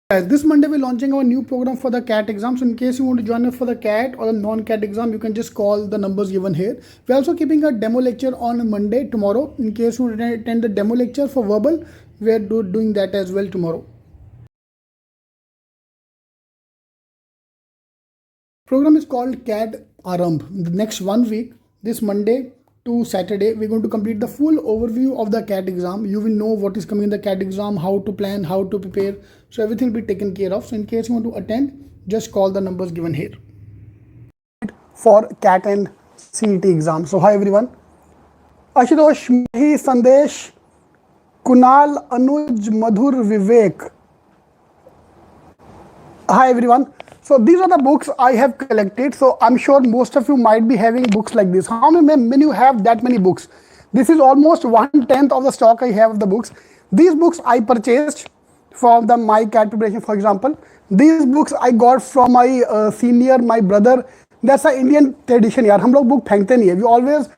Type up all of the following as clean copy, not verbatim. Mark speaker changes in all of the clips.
Speaker 1: Guys, this Monday we're launching our new program for the CAT exam. So in case you want to join us for the CAT or the non-CAT exam, you can just call the numbers given here. We're also keeping a demo lecture on Monday, tomorrow. In case you want to attend the demo lecture for verbal, we're doing that as well tomorrow. Program is called CAT Arambh. The next 1 week, this Monday to Saturday, we're going to complete the full overview of the CAT exam. You will know what is coming in the CAT exam, how to plan, how to prepare. So everything will be taken care of. So in case you want to attend, just call the numbers given here. For CAT and CET exam. So hi everyone. Ashutosh, Mahi, Sandesh, Kunal, Anuj, Madhur, Vivek. Hi everyone. So these are the books I have collected. So I'm sure most of you might be having books like this. How many you have that many books? This is almost 1/10 of the stock I have of the books. These books I purchased from the my CAT preparation, for example. These books I got from my senior, my brother. That's an Indian tradition यार. हम लोग book फेंकते नहीं है. We always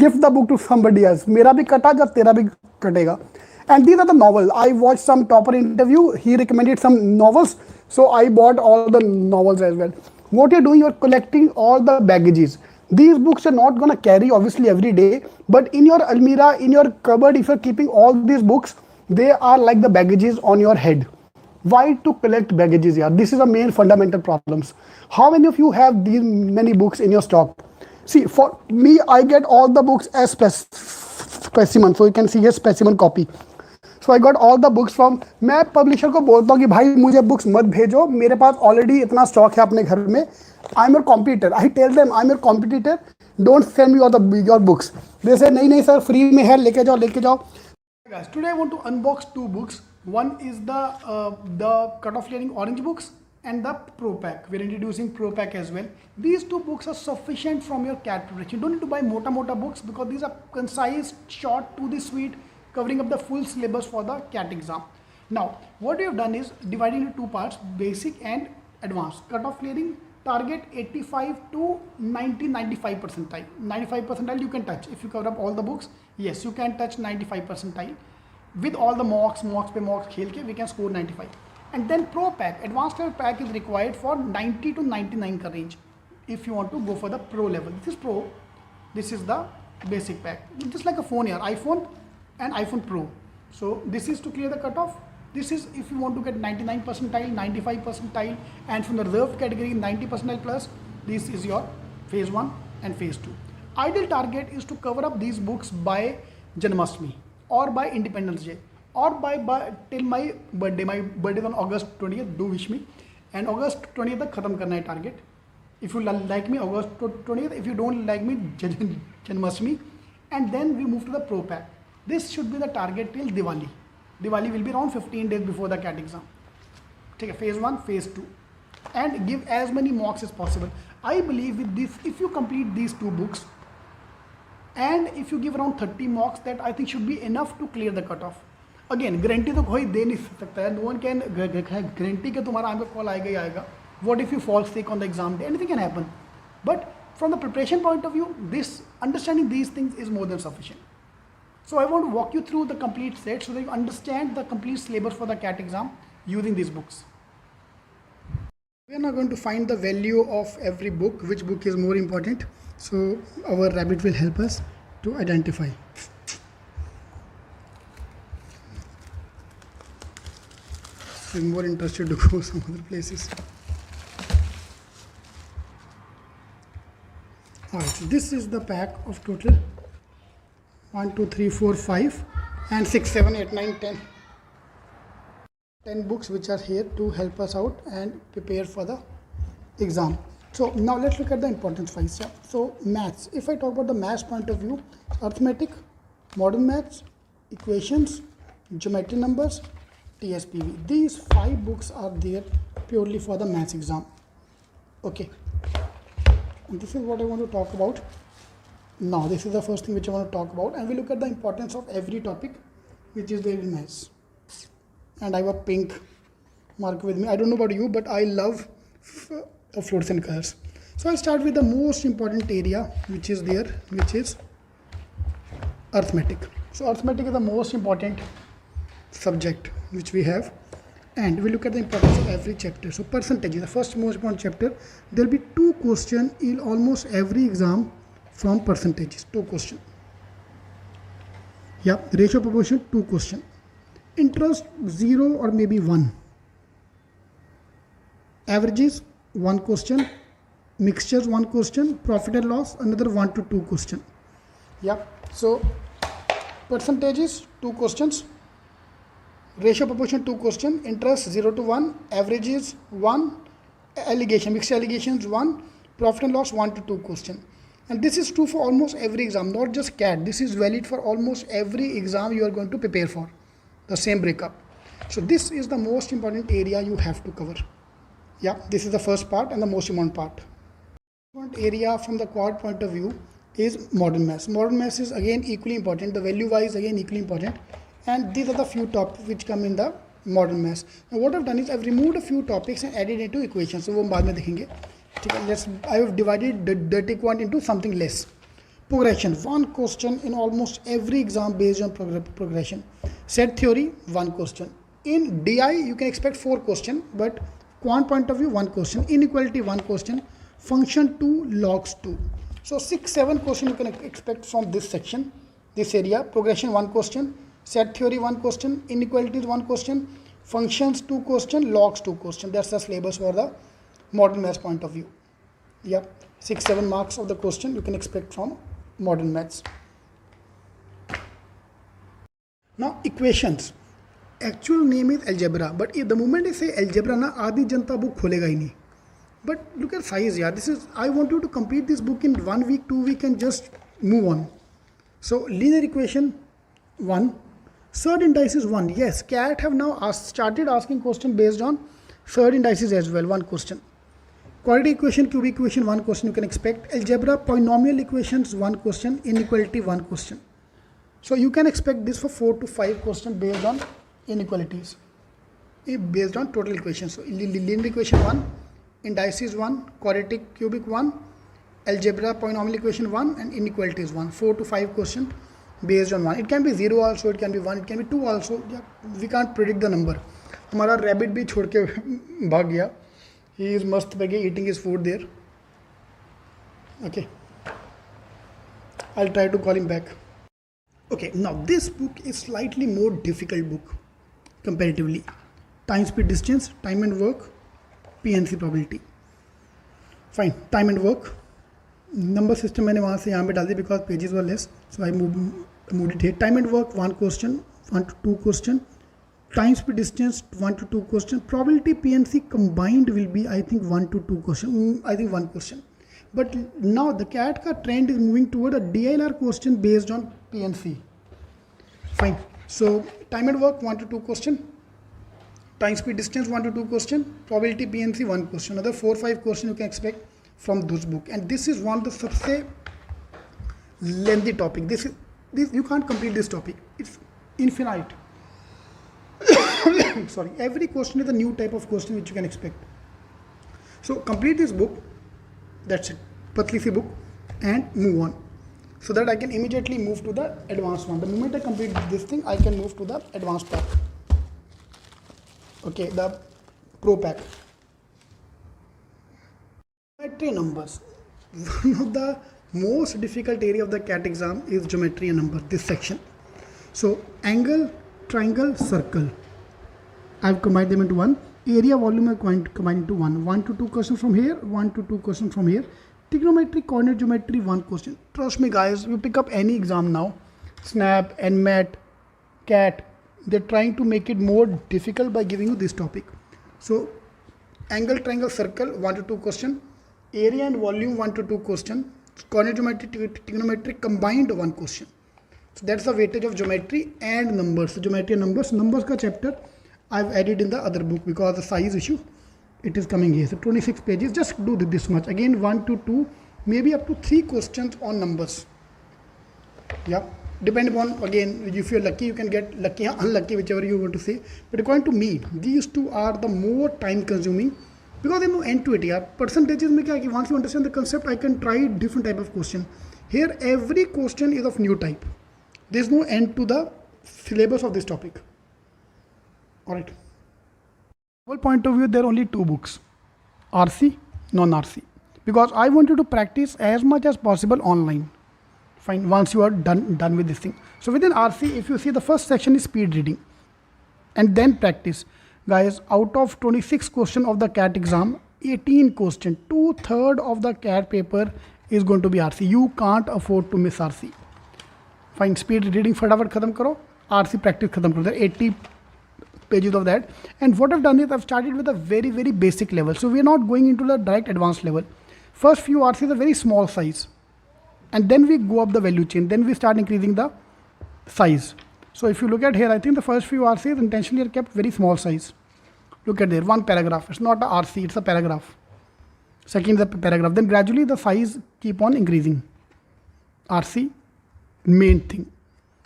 Speaker 1: give the book to somebody else. मेरा भी कटा जब तेरा भी कटेगा. And these are the novels. I watched some topper interview. He recommended some novels. So I bought all the novels as well. What you're doing, you're collecting all the baggages. These books are not going to carry obviously every day. But in your almirah, in your cupboard, if you're keeping all these books, they are like the baggages on your head. Why to collect baggages here? This is the main fundamental problems. How many of you have these many books in your stock? See, for me, I get all the books as specimen. So you can see a specimen copy. So I got all the books from. मैं publisher को बोलता हूँ कि भाई मुझे books मत भेजो, मेरे पास ऑलरेडी इतना स्टॉक है अपने घर में. I am your competitor. I tell them I am your competitor, don't send me your books. They say नहीं सर फ्री में है, लेके जाओ. Guys, today I want to unbox two books. One is the Cutoff Clearing Orange books and the Pro Pack. We're introducing Pro Pack as well. These two books are sufficient from your CAT preparation. You don't need to buy mota books because these are concise, short, to the sweet, covering up the full syllabus for the CAT exam. Now, what we have done is dividing into two parts, basic and advanced. Cutoff clearing target 85 to 95 percentile. 95 percentile you can touch. If you cover up all the books, yes, you can touch 95 percentile. With all the mocks khel ke, we can score 95. And then Pro Pack, advanced level pack is required for 90 to 99 ka range. If you want to go for the pro level. This is pro, this is the basic pack. Just like a phone here, iPhone and iPhone Pro. So this is to clear the cutoff. This is if you want to get 99 percentile, 95 percentile, and from the reserved category 90 percentile plus. This is your phase 1 and phase 2. Ideal target is to cover up these books by Janmashtami or by Independence Day or by till my birthday. My birthday is on August 20th. Do wish me. And August 20th tak khatam karna hai target. If you like me, August 20th. If you don't like me, Janmashtami. And then we move to the Pro Pack. This should be the target till Diwali. Diwali will be around 15 days before the CAT exam. Take a phase 1, phase 2. And give as many mocks as possible. I believe with this, if you complete these two books, and if you give around 30 mocks, that I think should be enough to clear the cutoff. Again, guarantee तो कोई दे नहीं सकता है. No one can guarantee कि तुम्हारा आपका call आएगा ही आएगा. What if you fall sick on the exam day? Anything can happen. But from the preparation point of view, this understanding these things is more than sufficient. So I want to walk you through the complete set so that you understand the complete syllabus for the CAT exam using these books. We are now going to find the value of every book, which book is more important. So our rabbit will help us to identify. I'm more interested to go some other places. Alright, so this is the pack of total 1, 2, 3, 4, 5 and 6, 7, 8, 9, 10. 10 books which are here to help us out and prepare for the exam. So now let's look at the importance wise. Yeah. So maths, if I talk about the maths point of view, arithmetic, modern maths, equations, geometry numbers, TSPV. These 5 books are there purely for the maths exam. Okay. And this is what I want to talk about. Now this is the first thing which I want to talk about, and we look at the importance of every topic which is there in maths. And I have a pink marker with me. I don't know about you, but I love fluorescent colors. So I'll start with the most important area which is there, which is arithmetic. So arithmetic is the most important subject which we have. and we look at the importance of every chapter. So percentage is the first most important chapter. There will be 2 questions in almost every exam from percentages. 2 questions. Yeah, ratio proportion 2 question. Interest 0 or maybe 1. Averages 1 question. Mixtures 1 question. Profit and loss another 1 to 2 question. Yeah, so percentages 2 questions. Ratio proportion 2 question. Interest 0 to 1. Averages 1. Allegation mixed allegations 1. Profit and loss 1 to 2 question. And this is true for almost every exam, not just CAT. This is valid for almost every exam you are going to prepare for. The same breakup. So this is the most important area you have to cover. Yeah, this is the first part and the most important part. Important area from the quad point of view is modern maths. Modern maths is again equally important. The value wise again equally important. And these are the few topics which come in the modern maths. Now what I've done is I've removed a few topics and added into equations. So वो हम बाद में देखेंगे. I have divided the dirty quant into something less. Progression, 1 question in almost every exam based on progression. Set theory, 1 question. In DI, you can expect 4 questions, but quant point of view, 1 question. Inequality, 1 question. Function 2, logs 2. So 6-7 questions you can expect from this section, this area. Progression, 1 question. Set theory, 1 question. Inequalities, 1 question. Functions, 2 question. Logs, 2 question. That's the syllabus for the modern maths point of view. Yeah, 6-7 marks of the question you can expect from modern maths. Now equations, actual name is algebra, but if the moment I say algebra na आधी जनता book खोलेगा ही नहीं. But look at size, yeah. This is, I want you to complete this book in 1 week, 2 weeks and just move on. So linear equation 1, third indices 1. Yes, CAT have now started asking question based on third indices as well. 1 question. Quadratic equation, cubic equation, 1 question you can expect. Algebra, polynomial equations, 1 question. Inequality, 1 question. So you can expect this for 4 to 5 questions based on inequalities, based on total equations. So linear equation 1, indices 1, quadratic, cubic 1, algebra, polynomial equation 1, and inequalities 1. 4 to 5 questions based on 1. It can be 0 also, it can be 1, it can be 2 also. Yeah, we can't predict the number. हमारा rabbit भी छोड़ के भाग गया. He is mast bagi eating his food there. Okay, I'll try to call him back. Okay, now this book is slightly more difficult book comparatively. Time, speed, distance, time and work, PNC probability. Fine, time and work. Number system मैंने वहाँ से यहाँ पे डाल दिया because pages were less, so I moved it here. Time and work 1 question, 1 to 2 question. Time, speed, distance 1 to 2 question. Probability PNC combined will be I think 1 to 2 question. I think 1 question. But now the CAT ka trend is moving toward a DLR question based on PNC. Fine. So time and work 1 to 2 question. Time, speed, distance 1 to 2 question. Probability PNC 1 question. Another 4-5 questions you can expect from this book. And this is one of the सबसे lengthy topic. This you can't complete this topic. It's infinite. Sorry, every question is a new type of question which you can expect. So complete this book, that's it, patli si book, and move on, so that I can immediately move to the advanced one. The moment I complete this thing, I can move to the advanced pack. Okay, the pro pack. Geometry numbers. One of the most difficult area of the CAT exam is geometry and number, this section. So angle, triangle, circle, I've combined them into one. Area, volume are combined into one. 1 to 2 questions from here, 1 to 2 questions from here. Trigonometry, coordinate geometry, 1 question. Trust me guys, you pick up any exam now, SNAP, NMAT, CAT, they're trying to make it more difficult by giving you this topic. So angle, triangle, circle, 1 to 2 question. Area and volume, 1 to 2 question. Coordinate geometry, trigonometry, combined 1 question. So that's the weightage of geometry and numbers. So geometry and numbers ka chapter I've added in the other book because the size issue, it is coming here. So 26 pages, just do this much. Again 1 to 2, maybe up to 3 questions on numbers. Yeah, depending upon, again, if you're lucky you can get lucky or unlucky, whichever you want to say. But according to me, these two are the more time consuming because there's no end to it. Yeah, percentages mein kya, once you understand the concept, I can try different type of question. Here every question is of new type. There's no end to the syllabus of this topic. All right. Whole point of view, there are only two books, RC, non-RC, because I want you to practice as much as possible online. Fine, once you are done with this thing. So within RC, if you see, the first section is speed reading and then practice. Guys, out of 26 question of the CAT exam, 18 question, 2/3 of the CAT paper is going to be RC. You can't afford to miss RC. Fine, speed reading फटाफट खत्म करो, RC practice खत्म करो. There are 80 pages of that. And what I've done is I've started with a very basic level. So we're not going into the direct advanced level. First few RCs are very small size. And then we go up the value chain. Then we start increasing the size. So if you look at here, I think the first few RCs intentionally are kept very small size. Look at there, one paragraph. It's not a RC, it's a paragraph. Second is a paragraph. Then gradually the size keep on increasing. RC, main thing.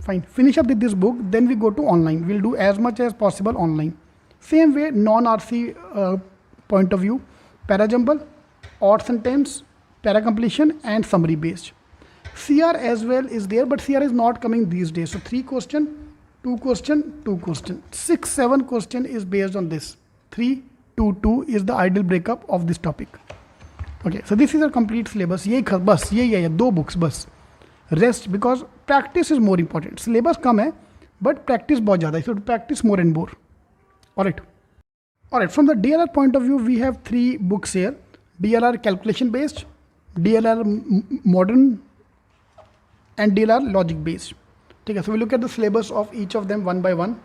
Speaker 1: Fine. Finish up with this book. Then we go to online. We'll do as much as possible online. Same way, non-RC point of view. Para-jumble, odd sentence, para-completion, and summary based. CR as well is there, but CR is not coming these days. So 3 question, 2 question, 2 question. 6, 7 question is based on this. 3, 2, 2 is the ideal breakup of this topic. Okay, so this is a complete syllabus. Ye 2 books bus. Rest, because practice is more important. Syllabus kam hai, but practice bahut zyada. So to practice more and more. Alright. From the DLR point of view, we have 3 books here. DLR calculation based, DLR modern, and DLR logic based. Okay, so we look at the syllabus of each of them one by one.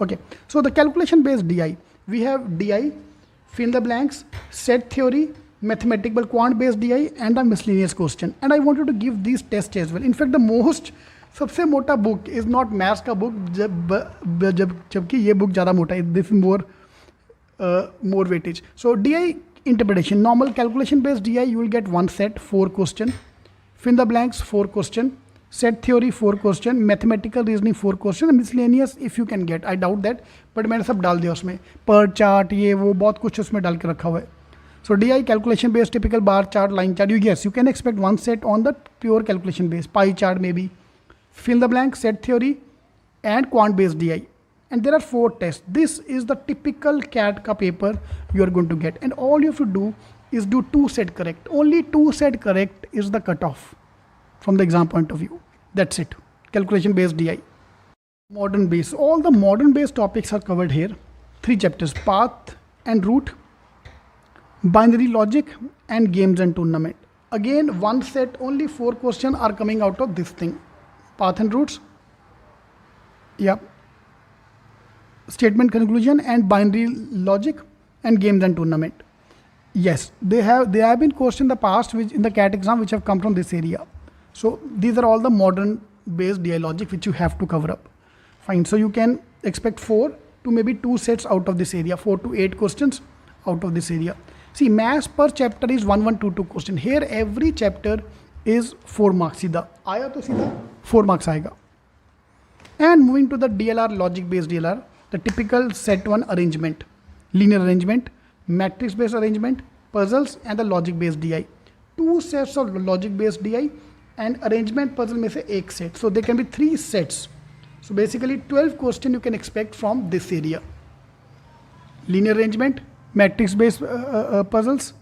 Speaker 1: Okay, so the calculation based DI, we have DI, fill in the blanks, set theory, mathematical quant based DI, and a miscellaneous question. And I wanted to give these tests as well. In fact, the most सबसे मोटा book is not maths का book, जबकि ये book ज़्यादा मोटा है. This is more weightage. So DI interpretation, normal calculation based DI, you will get 1 set, 4 question, fill in the blanks 4 question, set theory 4 question, mathematical reasoning 4 question, miscellaneous if you can get. I doubt that, but मैंने सब डाल दिया उसमें, per chart ये वो बहुत कुछ उसमें डाल के रखा हुआ है. So DI calculation based, typical bar chart, line chart. You can expect 1 set on the pure calculation based, pie chart maybe, fill in the blank, set theory, and quant based DI. And there are 4 tests. This is the typical CAT ka paper you are going to get. And all you have to do is do 2 set correct. Only 2 set correct is the cutoff from the exam point of view. That's it. Calculation based DI. Modern based. All the modern based topics are covered here. 3 chapters: path and route, binary logic, and games and tournament. Again, 1 set, only 4 questions are coming out of this thing. Path and roots. Yeah. Statement conclusion and binary logic and games and tournament. Yes, they have been questions in the past which in the CAT exam which have come from this area. So these are all the modern based DI logic which you have to cover up. Fine. So you can expect 4 to maybe 2 sets out of this area, 4 to 8 questions out of this area. See, maths per chapter is 1, 1, 2, 2 question. Here every chapter is 4 marks. सीधा आया तो सीधा 4 marks आएगा. And moving to the DLR logic based DLR, the typical set 1 arrangement, linear arrangement, matrix based arrangement, puzzles, and the logic based DI. 2 sets of logic based DI and arrangement puzzle में से 1 set. So there can be 3 sets. So basically 12 question you can expect from this area. Linear arrangement, matrix based puzzles,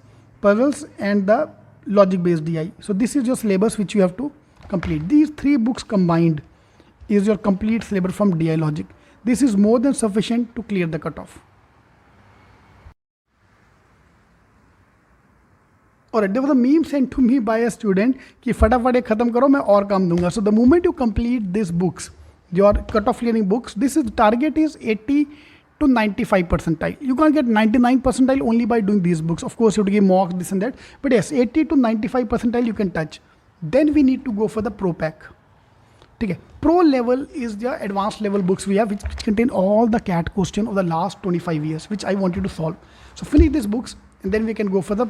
Speaker 1: and the logic based DI. So this is your syllabus which you have to complete. These 3 books combined is your complete syllabus from DI logic. This is more than sufficient to clear the cutoff. Alright, there was a meme sent to me by a student कि फटाफट ये खत्म करो मैं और काम दूंगा. So the moment you complete these books, your cutoff clearing books, this is target is 80 to 95 percentile. You can't get 99 percentile only by doing these books. Of course, you have to give mocks, this and that. But yes, 80 to 95 percentile you can touch. Then we need to go for the pro pack. Okay. Pro level is the advanced level books we have which contain all the CAT question of the last 25 years which I want you to solve. So finish these books and then we can go for the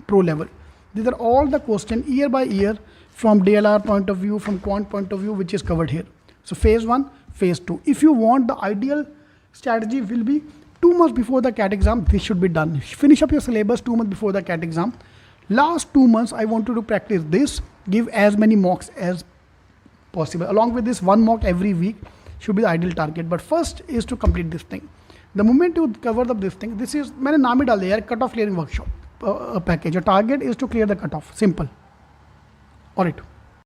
Speaker 1: pro level. These are all the question year by year from DLR point of view, from quant point of view, which is covered here. So phase 1, phase 2. If you want, the ideal strategy will be 2 months before the CAT exam, this should be done. Finish up your syllabus 2 months before the CAT exam. Last 2 months, I want you to practice this, give as many mocks as possible. Along with this, 1 mock every week. should be the ideal target. But first is to complete this thing. The moment you cover up this thing, this is मैंने नाम ही डाल दिया यार, cut off clearing workshop package. Your target is to clear the cut off. Simple. All right.